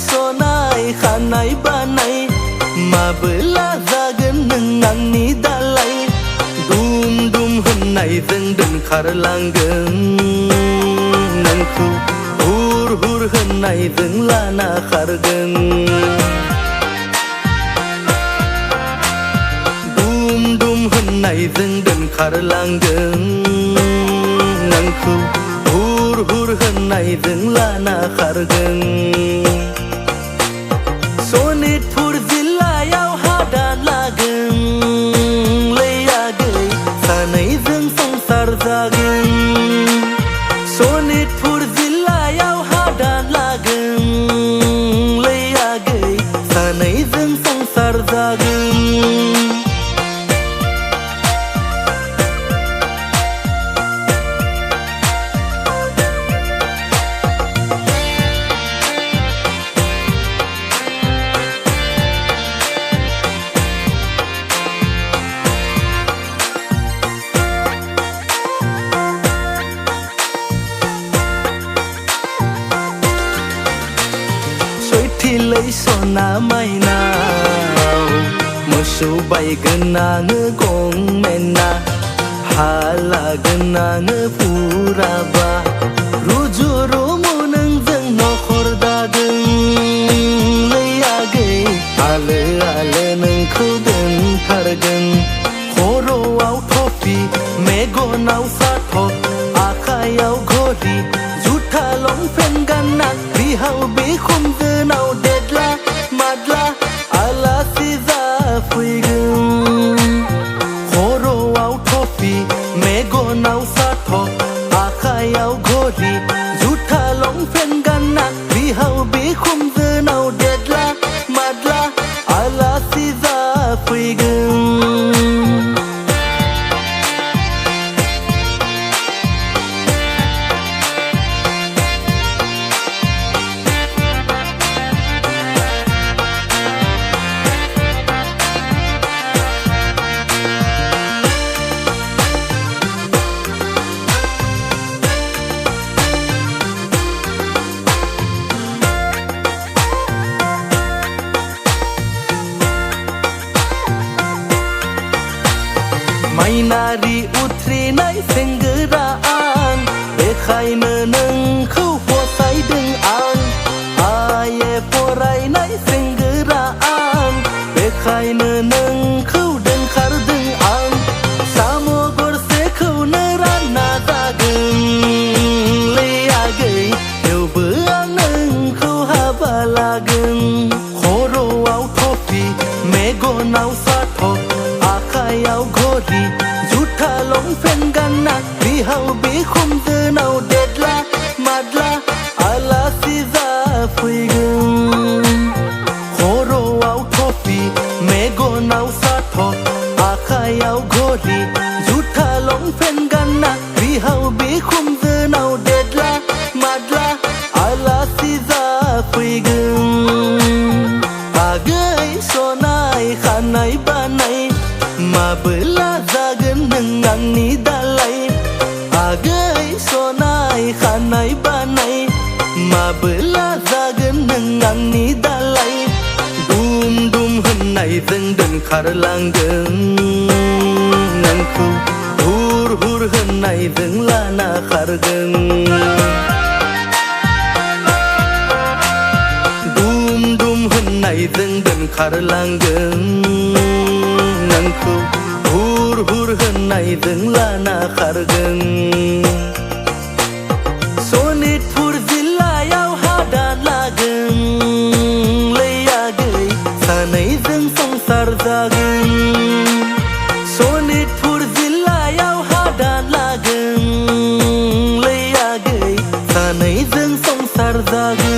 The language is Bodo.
सनाय खानाय बानाय माबोला जागोन नों आंनि दालाय दुम दुम होननायजों दोनखारलांगोन नोंखौ हुर हुर होननायजों लाना खारगोन दुम दुम होननायजों दोनखारलांगोन नोंखौ हुर हुर होननायजों लाना खारगोन सनितपुर जिल्लायाव हादान लागोन लै आगै सानैजों संसार जागोन सनितपुर जिल्लायाव हादान लागोन लै आगै सानैजों संसार जागोन Tilai sona mainaw Moso baygan ang gong mena Halagan ang puraba Rujuro mo nang zang nokhor dagang Layagay ale nang kudan kargan Khoro aw topi megon aw sathok Akayaw gori Juta long pen ganak Bihaw bikhum zanaw dedla madla ala siza fuigun Khoro aw topi megon aw sathok Akayaw gori Juta long pen ganak Bihaw bikhum zanaw dedla madla ala siza fuigun Mainari uthrinay senggiraan Bekhayna nengkau posaydeng ang Aye poraynay senggiraan Bekhayna nengkau dengkardeng ang Samogor sekau nerana dageng Leagay Yauba ang nengkau habalageng Khoro aw topi megon aw sathok Akayaw gori Juta long pen ganak Bihaw bikhum zanaw dedla madla ala siza fuigun Khoro aw topi megon aw sathok Akayaw gori Juta long pen ganak Bihaw bikhum zanaw dedla madla ala siza fuigun Agay sonay khanay banay Mabela zagan nang angni dalay Agay sonay khanay banay Mabela zagan nang angni dalay Dum dum honnayjों दोनखारलांगोन नोंखौ हुर हुर होननायजों लाना खारगोन दुम दुम होननायजों दोनखारलांगोन नोंखौ हुर हुर होननायजों लाना खारगोन सनितपुर जिल्लायाव हादान लागोन लै आगै सानैजों संसार जागोन सनितपुर जिल्लायाव हादान लागोन लै आगै सानैजों संसार जागोन